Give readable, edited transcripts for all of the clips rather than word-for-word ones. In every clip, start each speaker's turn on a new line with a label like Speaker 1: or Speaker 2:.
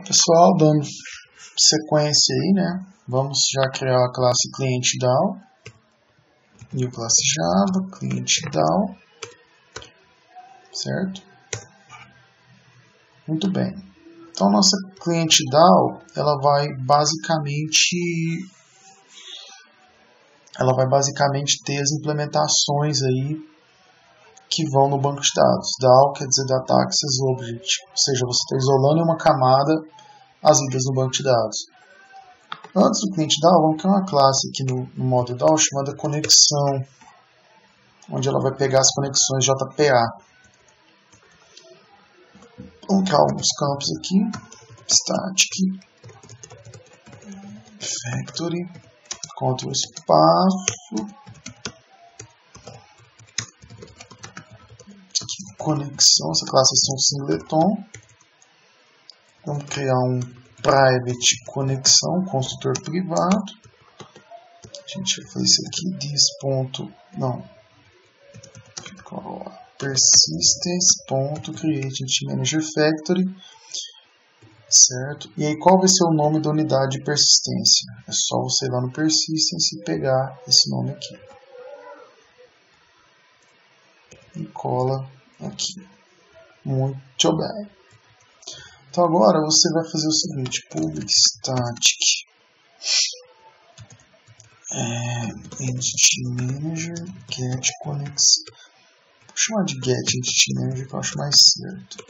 Speaker 1: Pessoal, dando sequência aí, né? Vamos já criar a classe cliente DAO. New classe Java, cliente DAO. Certo? Muito bem. Então, nossa cliente DAO, ela vai basicamente ter as implementações aí que vão no banco de dados. DAO quer dizer Data Access Object, ou seja, você está isolando em uma camada as idas no banco de dados. Antes do cliente DAO, vamos criar uma classe aqui no modo DAO chamada conexão, onde ela vai pegar as conexões JPA. Vamos criar alguns campos aqui. Static Factory, Ctrl espaço, aqui, conexão, essa classe é um singleton. Vamos criar um private conexão, construtor privado. A gente vai fazer isso aqui, persistence.create manager factory. Certo? E aí qual vai ser o nome da unidade de persistência? É só você ir lá no persistence e pegar esse nome aqui. E cola aqui. Muito bem. Então agora você vai fazer o seguinte, public static entity manager get connection. Vou chamar de get entity manager que eu acho mais certo.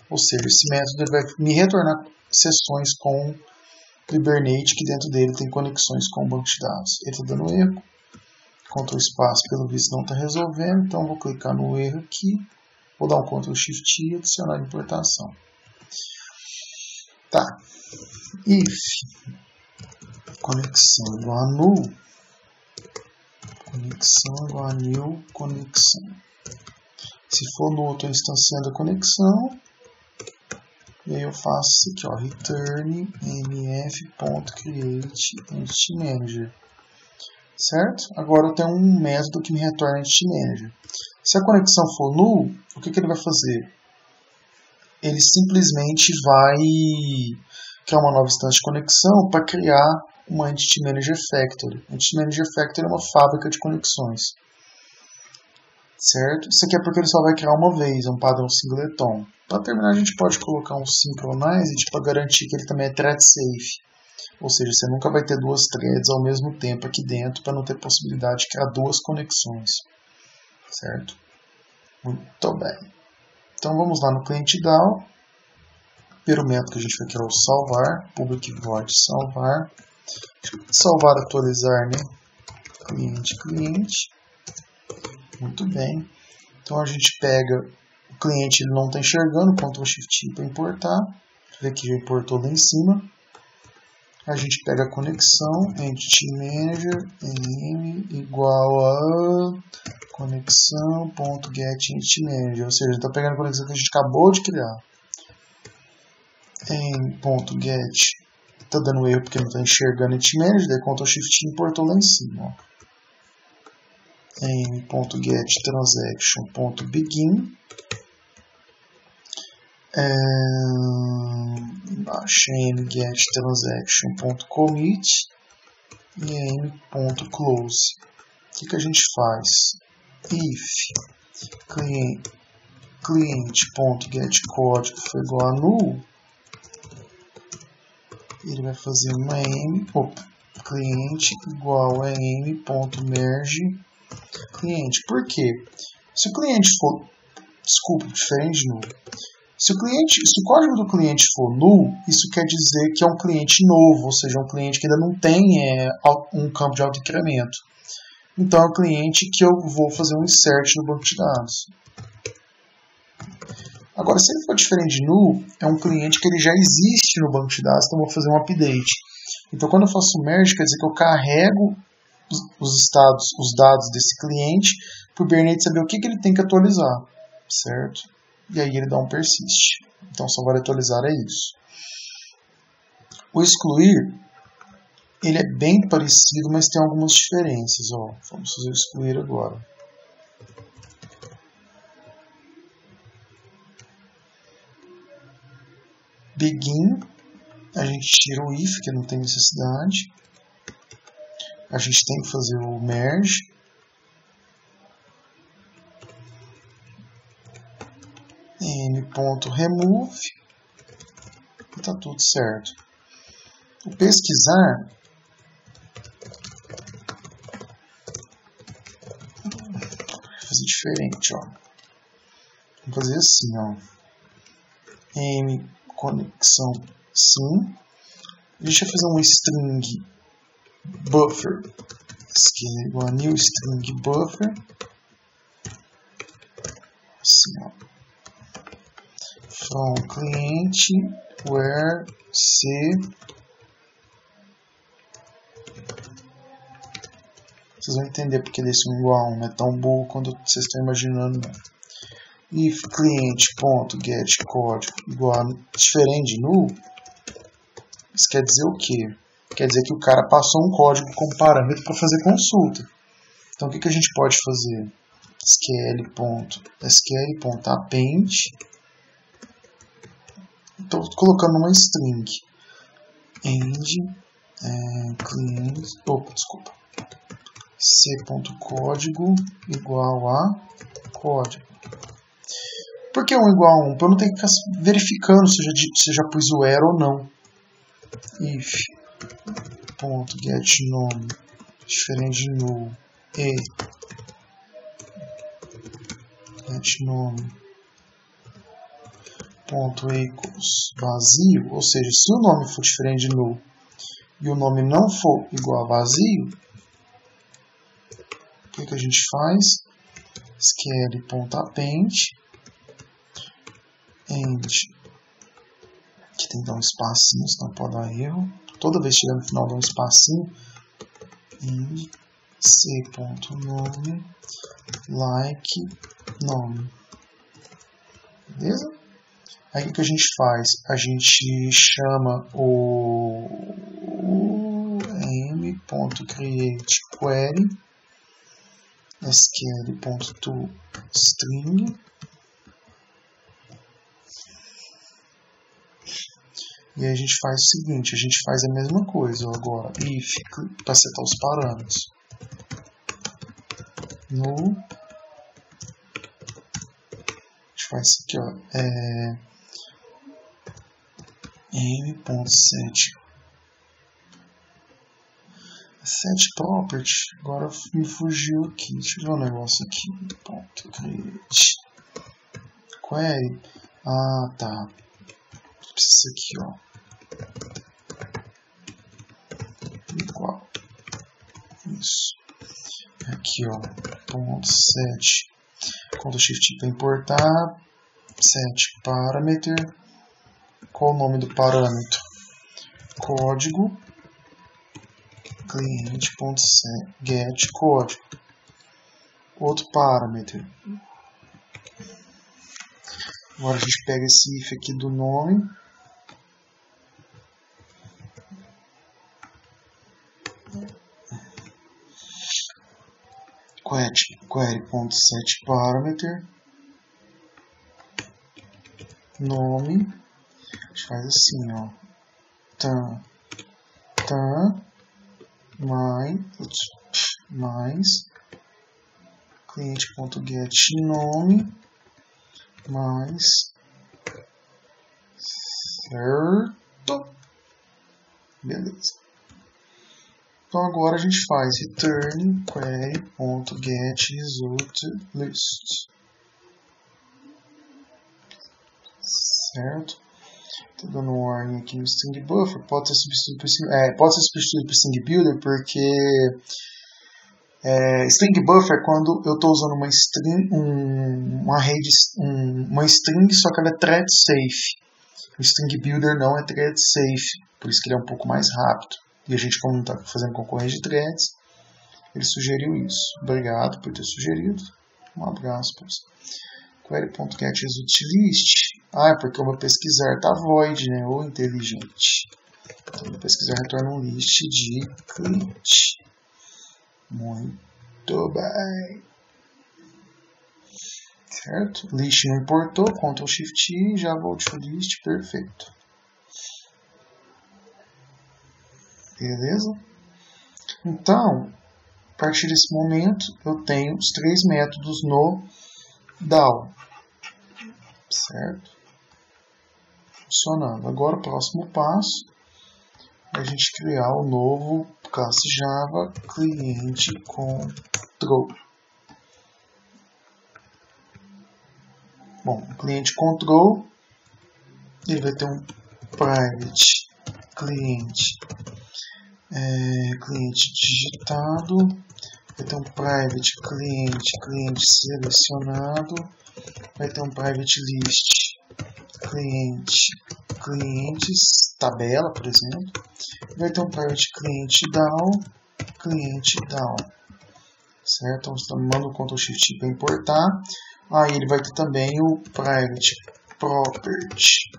Speaker 1: Ou seja, esse método ele vai me retornar sessões com Hibernate que dentro dele tem conexões com o banco de dados. Ele está dando erro. Ctrl espaço pelo visto não está resolvendo, então vou clicar no erro aqui. Vou dar um Ctrl Shift e adicionar a importação. Tá. If conexão igual a null, conexão igual a new conexão. Se for null, eu estou instanciando a conexão. E aí eu faço isso aqui, ó, return mf.create_entity_manager. Certo? Agora eu tenho um método que me retorna entity manager. Se a conexão for null, o que ele vai fazer? Ele simplesmente vai criar uma nova instância de conexão para criar uma Entity Manager Factory. Entity Manager Factory é uma fábrica de conexões. Certo? Isso aqui é porque ele só vai criar uma vez, é um padrão singleton. Para terminar, a gente pode colocar um synchronized para garantir que ele também é thread safe. Ou seja, você nunca vai ter duas threads ao mesmo tempo aqui dentro para não ter possibilidade de criar duas conexões. Certo? Muito bem. Então vamos lá no cliente DAO. Primeiro método que a gente vai criar é o salvar, public void salvar. Salvar, atualizar, né? Cliente. Muito bem. Então a gente pega o cliente, ele não está enxergando, Ctrl Shift para importar. Vê que já importou lá em cima. A gente pega a conexão, Entity Manager, m igual a conexão.getEntityManager, ou seja, está pegando a conexão que a gente acabou de criar. Em.get está dando erro porque não está enxergando Entity Manager, daí Ctrl Shift importou lá em cima. Em.getTransaction.begin embaixo em.getTransaction.commit e em.close. O que a gente faz? If cliente.getCode for igual a null, ele vai fazer uma cliente igual a m.merge cliente. Por quê? Se o cliente for, diferente de null. Se o código do cliente for null, isso quer dizer que é um cliente novo, ou seja, um cliente que ainda não tem um campo de autoincremento. Então é um cliente que eu vou fazer um insert no banco de dados. Agora, se ele for diferente de null, é um cliente que ele já existe no banco de dados, então eu vou fazer um update. Então quando eu faço merge, quer dizer que eu carrego os dados desse cliente para o Hibernate saber o que ele tem que atualizar. Certo? E aí ele dá um persist. Então só vale atualizar é isso. O excluir, ele é bem parecido, mas tem algumas diferenças. Ó. Vamos fazer o excluir agora. Begin A gente tira o if, que não tem necessidade. A gente tem que fazer o merge. m.remove. E tá tudo certo. O pesquisar vou fazer diferente, ó. Vamos fazer assim, ó. M conexão sim. A gente vai fazer um string buffer, que é igual a new string buffer. Assim, ó. From cliente where c. Vocês vão entender porque desse 1 igual a 1 não é tão burro quando vocês estão imaginando, não. If cliente.getCódigo igual a diferente de null, isso quer dizer o quê? Quer dizer que o cara passou um código como parâmetro para fazer consulta. Então o que a gente pode fazer? SQL.append. Estou colocando uma string. End cliente. Desculpa. c.código igual a código. Por que 1 igual a 1? Para eu não ter que ficar verificando se eu já pus o erro ou não. If.getNome diferente de null e getNome.equals vazio, ou seja, se o nome for diferente de null e o nome não for igual a vazio, o que a gente faz? SQL.append end, que tem que dar um espacinho, senão pode dar erro. Toda vez que chegar no final dá um espacinho. End c.nome like nome. Beleza? Aí o que a gente faz? A gente chama o m.createQuery sql.toString e aí a gente faz o seguinte, a gente faz a mesma coisa agora, if, para setar os parâmetros, null, a gente faz isso aqui, ó, m.set property, agora me fugiu aqui, deixa eu ver um negócio aqui, ponto create query, tá, isso aqui, ó, igual, isso, aqui, ó, ponto set, Ctrl Shift para importar, set parameter, qual o nome do parâmetro? Código, cliente.getCódigo, outro parâmetro. Agora a gente pega esse if aqui do nome, query.setParameter, nome, a gente faz assim, ó, mais cliente.getNome mais certo, beleza. Então agora a gente faz return query.getResultList, certo? Estou dando um warning aqui no string buffer, pode ser substituído por string builder, porque string buffer é quando eu estou usando uma string, uma string, só que ela é thread safe. O string builder não é thread safe, por isso que ele é um pouco mais rápido. E a gente, como não está fazendo concorrência de threads, ele sugeriu isso. Obrigado por ter sugerido. Um abraço para você. Query.getResultList. É porque o meu pesquisar está void, né? Ou inteligente. Então, o meu pesquisar retorna um list de cliente. Muito bem. Certo? List não importou. Ctrl Shift I, já vou to list. Perfeito. Beleza? Então, a partir desse momento, eu tenho os 3 métodos no DAO. Certo? Funcionando. Agora, o próximo passo é a gente criar o novo classe Java cliente control. Bom, o cliente control ele vai ter um private cliente cliente digitado, vai ter um private cliente selecionado, vai ter um private list clientes tabela, por exemplo, vai ter um private cliente DAO, certo? Então, manda o Ctrl Shift para importar. Aí ele vai ter também o private property.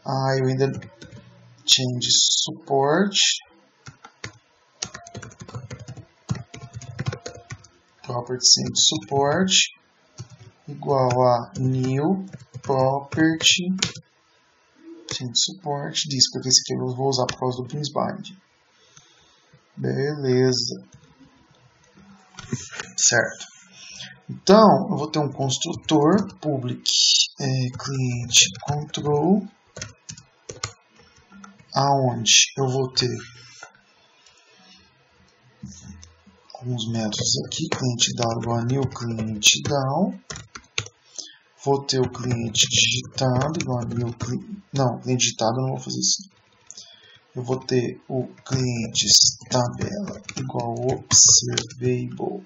Speaker 1: Aí eu ainda change support, property change support igual a new property change support disk, porque esse aqui eu vou usar por causa do Beansbind. Beleza, certo? Então eu vou ter um construtor public cliente control, aonde eu vou ter alguns métodos aqui, cliente DAO igual a new cliente DAO, vou ter o cliente digitado igual a new cliente, não, cliente digitado eu não vou fazer assim, eu vou ter o cliente tabela igual a observable.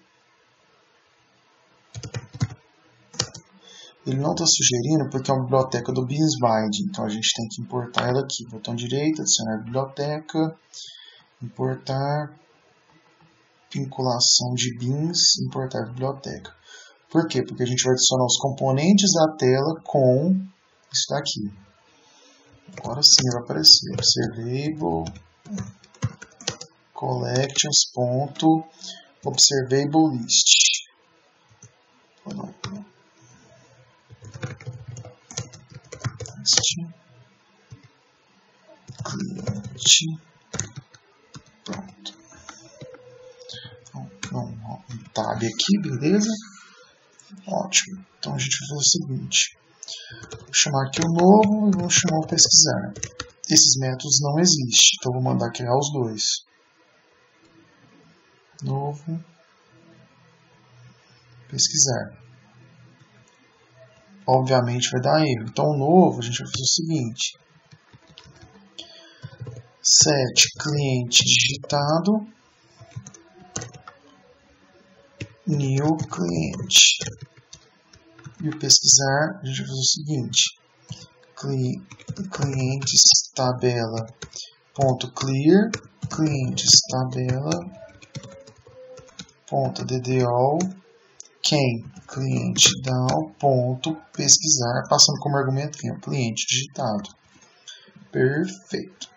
Speaker 1: Ele não está sugerindo porque é uma biblioteca do Beansbind, então a gente tem que importar ela aqui. Botão direito, adicionar biblioteca, importar, vinculação de beans, importar biblioteca. Por quê? Porque a gente vai adicionar os componentes da tela com isso daqui. Agora sim vai aparecer observable collections.observable list. Cliente, pronto. Um tab aqui, beleza? Ótimo. Então a gente vai fazer o seguinte: vou chamar aqui o novo e vou chamar o pesquisar. Esses métodos não existem, então vou mandar criar os dois. Novo, pesquisar. Obviamente vai dar erro. Então o novo a gente vai fazer o seguinte: set cliente digitado new cliente. E o pesquisar a gente vai fazer o seguinte: clientes tabela ponto clear clientes tabela ponto ddo quem cliente DAO ponto pesquisar, passando como argumento quem? O cliente digitado. Perfeito.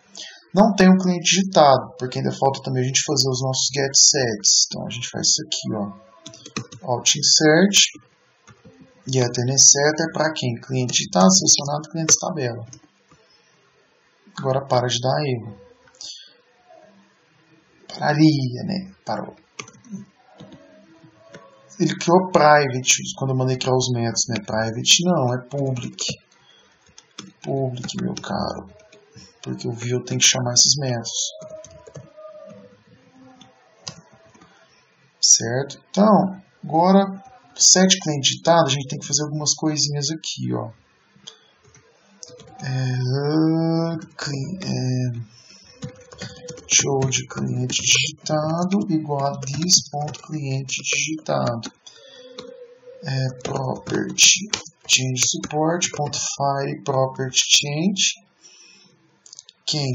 Speaker 1: Não tem um cliente digitado, porque ainda falta também a gente fazer os nossos get sets. Então a gente faz isso aqui, ó. Alt insert, get nsetter para quem? Cliente digitado, selecionado, cliente tabela. Agora para de dar erro. Pararia, né? Parou. Ele criou private quando eu mandei criar os métodos, né? Private não, é public. Public, meu caro. Porque o view tem que chamar esses métodos. Certo? Então, agora, set cliente digitado, a gente tem que fazer algumas coisinhas aqui, ó. Show de cliente digitado igual a this.cliente digitado. Property change support ponto file property change quem?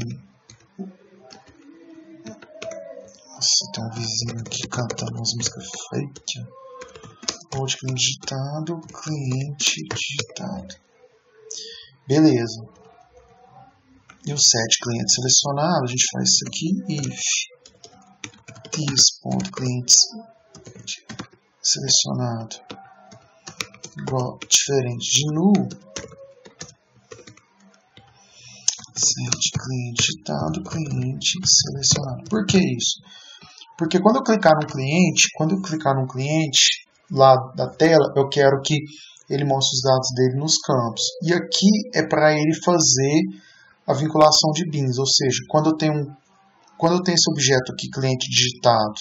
Speaker 1: Nossa, tem um vizinho aqui cantando umas músicas fake. Show de cliente digitado, cliente digitado. Beleza. E o set cliente selecionado, a gente faz isso aqui, if this.cliente selecionado igual diferente de null, Set cliente digitado, cliente selecionado. Por que isso? Porque quando eu clicar num cliente lá da tela, eu quero que ele mostre os dados dele nos campos. E aqui é para ele fazer a vinculação de bins, ou seja, quando eu tenho esse objeto aqui, cliente digitado,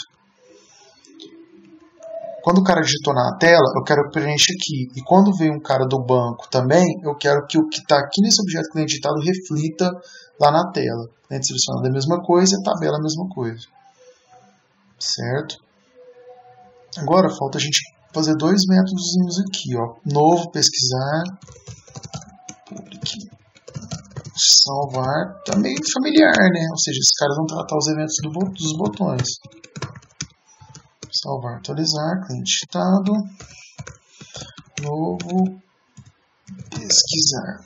Speaker 1: quando o cara digitou na tela, eu quero que preencha aqui. E quando vem um cara do banco também, eu quero que o que está aqui nesse objeto cliente digitado reflita lá na tela. Cliente selecionado é a mesma coisa e a tabela é a mesma coisa. Certo? Agora falta a gente fazer dois métodos aqui. Ó. Novo, pesquisar, public, salvar. Tá meio familiar, né? Ou seja, esses caras vão tratar os eventos dos botões. Salvar, atualizar, cliente digitado, novo, pesquisar.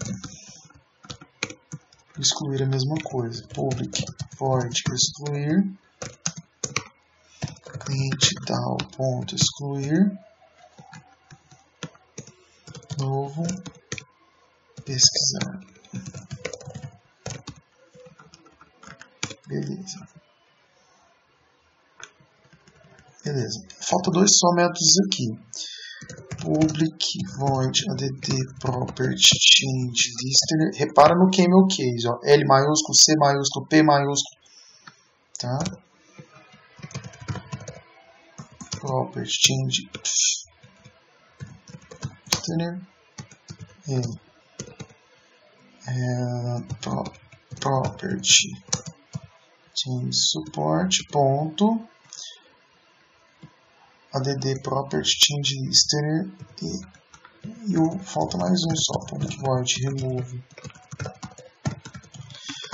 Speaker 1: Excluir a mesma coisa. Public, void, excluir. Cliente tal, ponto, excluir. Novo, pesquisar. Beleza. Beleza. Falta dois só métodos aqui. Public void add property change listener. Repara no camel case, ó. L maiúsculo, C maiúsculo, P maiúsculo. Tá? Property change listener. Property change support ponto add property change listener e falta mais um só, public void remove.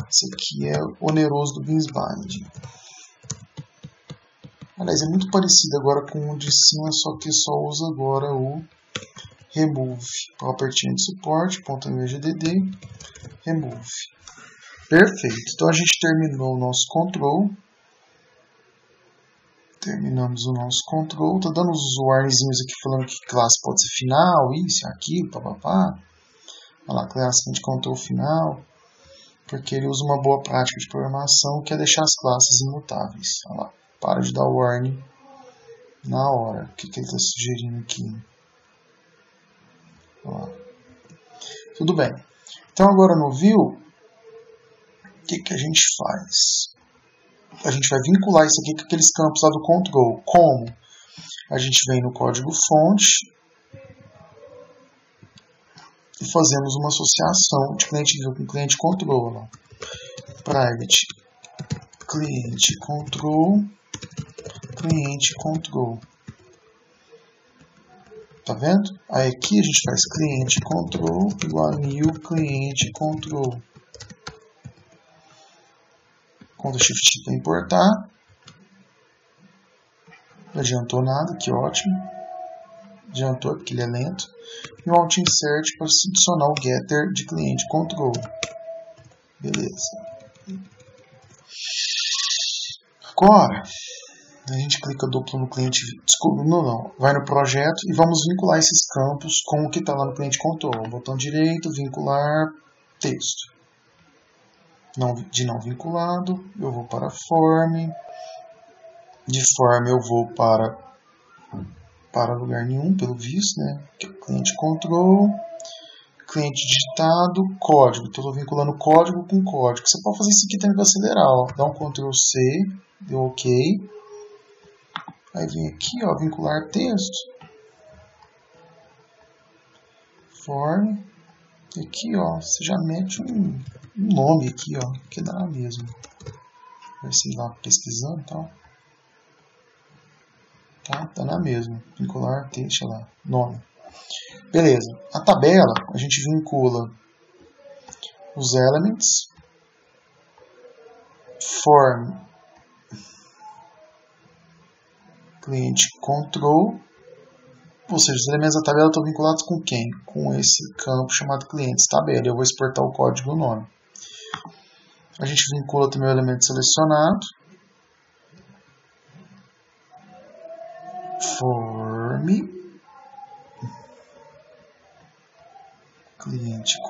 Speaker 1: Esse aqui é oneroso do Beansbind. Aliás, é muito parecido agora com o de cima, só que só usa agora o remove. Property change support ponto mgdd remove. Perfeito. Então a gente terminou o nosso control. Terminamos o nosso control. Tá dando os warningzinhos aqui falando que classe pode ser final, isso, aquilo, papapá. Olha lá, classe de control final. Porque ele usa uma boa prática de programação que é deixar as classes imutáveis. Olha lá, para de dar warning na hora. O que ele está sugerindo aqui? Olha lá. Tudo bem. Então agora no view, o que a gente faz? A gente vai vincular isso aqui com aqueles campos lá do control. Como? A gente vem no código fonte e fazemos uma associação de cliente view com cliente control. Lá. Private cliente control, cliente control. Tá vendo? Aí aqui a gente faz cliente control igual a new cliente control. Ctrl Shift para importar. Não adiantou nada, que ótimo. Adiantou porque ele é lento. E o Alt Insert para adicionar o getter de cliente control. Beleza. Agora, a gente clica duplo no cliente. Desculpa, não. Vai no projeto e vamos vincular esses campos com o que está lá no cliente control. Botão direito, vincular, texto. De não vinculado, eu vou para form. De form eu vou para lugar nenhum, pelo visto, né? Que é o cliente control, cliente digitado, código. Estou vinculando código com código. Você pode fazer isso aqui também para acelerar. Ó. Dá um Ctrl C, deu OK. Aí vem aqui, ó, vincular texto. Form. E aqui, ó, você já mete um nome aqui, ó, que dá na mesma. Vai ser lá pesquisando e tal. Tá na mesma. Vincular texto lá, nome. Beleza. A tabela, a gente vincula os elements. Form. Cliente control. Ou seja, os elementos da tabela estão vinculados com quem? Com esse campo chamado clientes tabela. Eu vou exportar o código e o nome. A gente vincula também o elemento selecionado. Form. Cliente